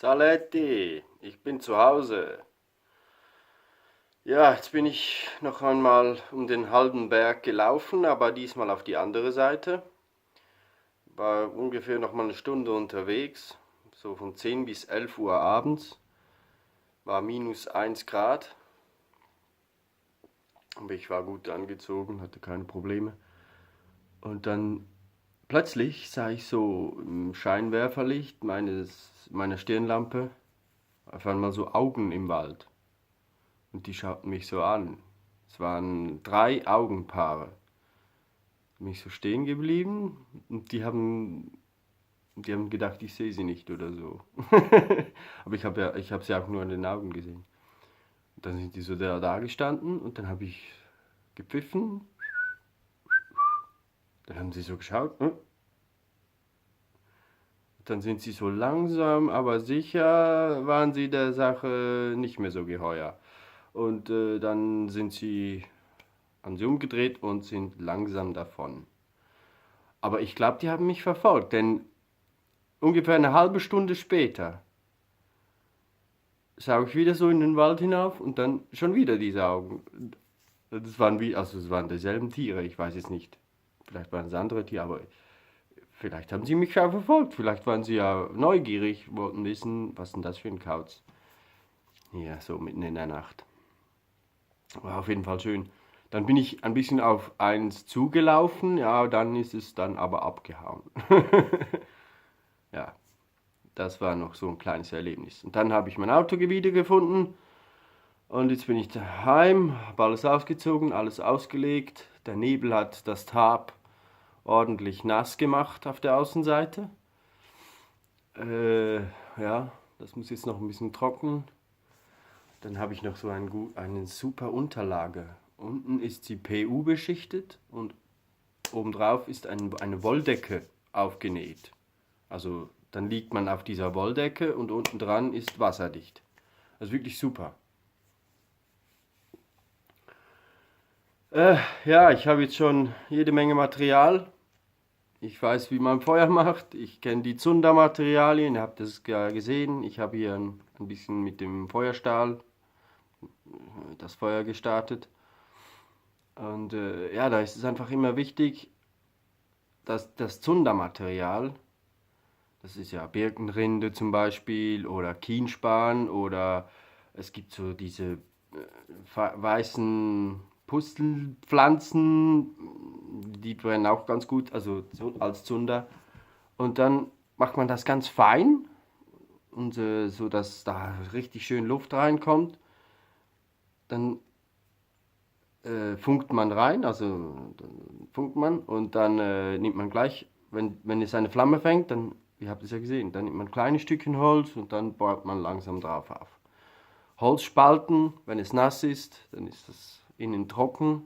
Saletti, ich bin zu Hause. Ja, jetzt bin ich noch einmal um den halben Berg gelaufen, aber diesmal auf die andere Seite. War ungefähr noch mal eine Stunde unterwegs, so von 10 bis 11 Uhr abends. War -1 Grad, aber ich war gut angezogen, hatte keine Probleme. Und dann plötzlich sah ich so im Scheinwerferlicht meiner Stirnlampe auf einmal so Augen im Wald. Und die schauten mich so an. Es waren drei Augenpaare. Bin ich so stehen geblieben und die haben gedacht, ich sehe sie nicht oder so. Aber ich habe sie auch nur an den Augen gesehen. Und dann sind die so da gestanden und dann habe ich gepfiffen. Dann haben sie so geschaut. Dann sind sie so langsam, aber sicher waren sie der Sache nicht mehr so geheuer. Und dann haben sie umgedreht und sind langsam davon. Aber ich glaube, die haben mich verfolgt, denn ungefähr eine halbe Stunde später schaue ich wieder so in den Wald hinauf und dann schon wieder diese Augen. Es waren dieselben Tiere, ich weiß jetzt nicht. Vielleicht waren es andere Tiere, aber vielleicht haben sie mich ja verfolgt. Vielleicht waren sie ja neugierig, wollten wissen, was denn das für ein Kauz. Hier, so mitten in der Nacht. War auf jeden Fall schön. Dann bin ich ein bisschen auf eins zugelaufen, ja, dann ist es dann aber abgehauen. Ja, das war noch so ein kleines Erlebnis. Und dann habe ich mein Auto wiedergefunden und jetzt bin ich daheim, habe alles ausgezogen, alles ausgelegt. Der Nebel hat das Tarp ordentlich nass gemacht auf der Außenseite. Ja, das muss jetzt noch ein bisschen trocknen. Dann habe ich noch so eine super Unterlage. Unten ist sie PU beschichtet und obendrauf ist eine Wolldecke aufgenäht. Also dann liegt man auf dieser Wolldecke und unten dran ist wasserdicht. Also wirklich super. Ja, ich habe jetzt schon jede Menge Material. Ich weiß, wie man Feuer macht. Ich kenne die Zundermaterialien. Ihr habt das ja gesehen. Ich habe hier ein bisschen mit dem Feuerstahl das Feuer gestartet. Und ja, da ist es einfach immer wichtig, dass das Zundermaterial, das ist ja Birkenrinde zum Beispiel oder Kienspan oder es gibt so diese weißen Pustelpflanzen, die brennen auch ganz gut, also als Zunder. Und dann macht man das ganz fein und so, dass da richtig schön Luft reinkommt. Dann funkt man rein, also dann funkt man und dann nimmt man gleich, wenn es eine Flamme fängt, dann, ihr habt es ja gesehen, dann nimmt man kleine Stückchen Holz und dann baut man langsam drauf auf. Holz spalten, wenn es nass ist, dann ist das innen trocken.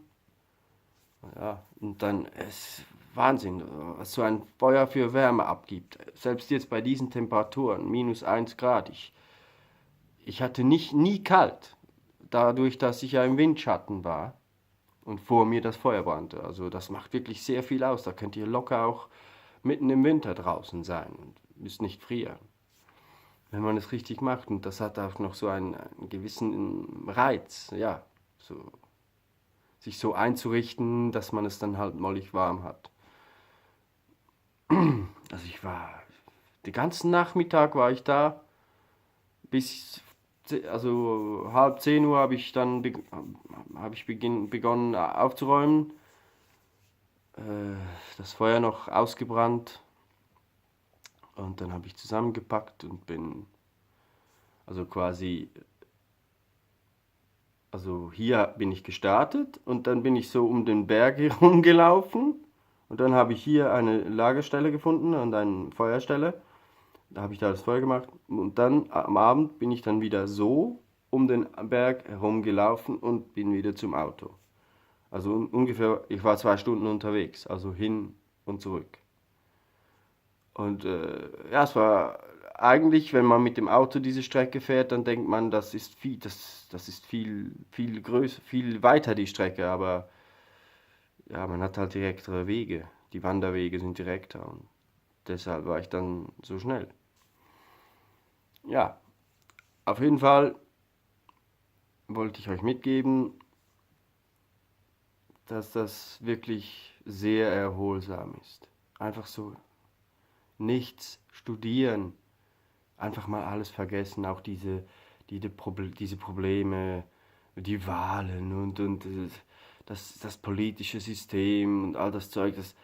Ja, und dann ist Wahnsinn, was so ein Feuer für Wärme abgibt. Selbst jetzt bei diesen Temperaturen, -1 Grad. Ich hatte nie kalt, dadurch, dass ich ja im Windschatten war und vor mir das Feuer brannte. Also das macht wirklich sehr viel aus. Da könnt ihr locker auch mitten im Winter draußen sein und müsst nicht frieren, wenn man es richtig macht. Und das hat auch noch so einen gewissen Reiz, ja, so, sich so einzurichten, dass man es dann halt mollig warm hat. Also den ganzen Nachmittag war ich da, bis, also halb 10 Uhr habe ich begonnen aufzuräumen, das Feuer noch ausgebrannt und dann habe ich zusammengepackt und also quasi, also hier bin ich gestartet und dann bin ich so um den Berg herumgelaufen und dann habe ich hier eine Lagerstelle gefunden und eine Feuerstelle. Da habe ich da das Feuer gemacht und dann am Abend bin ich dann wieder so um den Berg herumgelaufen und bin wieder zum Auto. Also ungefähr, ich war 2 Stunden unterwegs, also hin und zurück. Und ja, es war eigentlich, wenn man mit dem Auto diese Strecke fährt, dann denkt man, das ist viel größer, viel weiter die Strecke, aber ja, man hat halt direktere Wege. Die Wanderwege sind direkter und deshalb war ich dann so schnell. Ja, auf jeden Fall wollte ich euch mitgeben, dass das wirklich sehr erholsam ist. Einfach so nichts studieren, einfach mal alles vergessen, auch diese Probleme, die Wahlen und das politische System und all das Zeug, das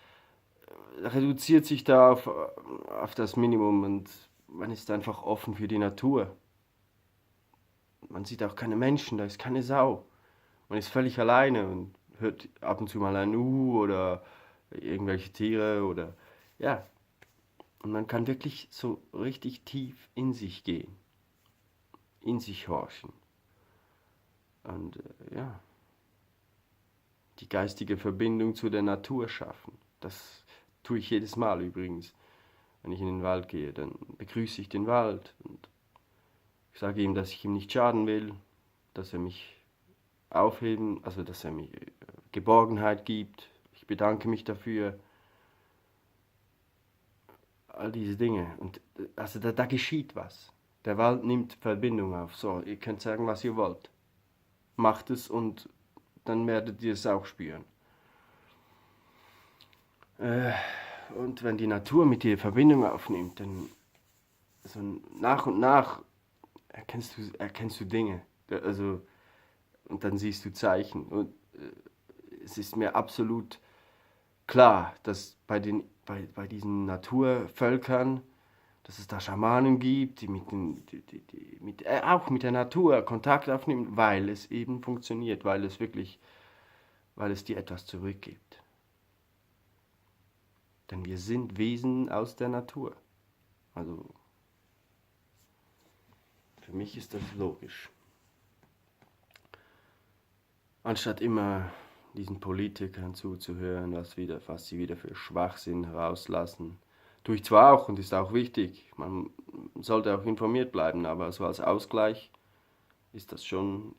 reduziert sich da auf das Minimum und man ist einfach offen für die Natur. Man sieht auch keine Menschen, da ist keine Sau. Man ist völlig alleine und hört ab und zu mal ein oder irgendwelche Tiere oder ja. Und man kann wirklich so richtig tief in sich gehen, in sich horchen. Und ja, die geistige Verbindung zu der Natur schaffen. Das tue ich jedes Mal übrigens. Wenn ich in den Wald gehe, dann begrüße ich den Wald und ich sage ihm, dass ich ihm nicht schaden will, dass er mich aufheben, also dass er mir Geborgenheit gibt. Ich bedanke mich dafür. All diese Dinge. Und also da geschieht was. Der Wald nimmt Verbindung auf. So, ihr könnt sagen, was ihr wollt. Macht es und dann werdet ihr es auch spüren. Äh, und wenn die Natur mit dir Verbindung aufnimmt, dann so nach und nach erkennst du Dinge. Also, und dann siehst du Zeichen. Und es ist mir absolut klar, dass bei diesen Naturvölkern, dass es da Schamanen gibt, die auch mit der Natur Kontakt aufnehmen, weil es eben funktioniert, weil es dir etwas zurückgibt. Denn wir sind Wesen aus der Natur. Also für mich ist das logisch. Anstatt immer diesen Politikern zuzuhören, was sie wieder für Schwachsinn herauslassen. Tue ich zwar auch und ist auch wichtig, man sollte auch informiert bleiben, aber so als Ausgleich ist das schon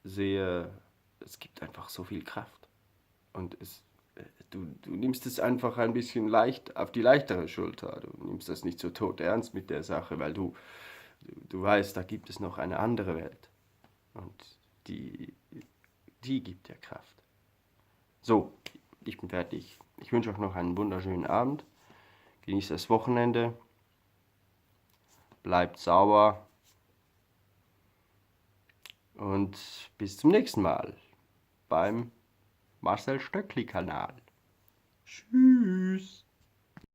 es gibt einfach so viel Kraft. Und du nimmst es einfach ein bisschen leicht auf die leichtere Schulter. Du nimmst das nicht so tot ernst mit der Sache, weil du weißt, da gibt es noch eine andere Welt. Und die, die gibt dir Kraft. So, ich bin fertig. Ich wünsche euch noch einen wunderschönen Abend. Genießt das Wochenende. Bleibt sauber. Und bis zum nächsten Mal beim Marcel Stöckli-Kanal. Tschüss.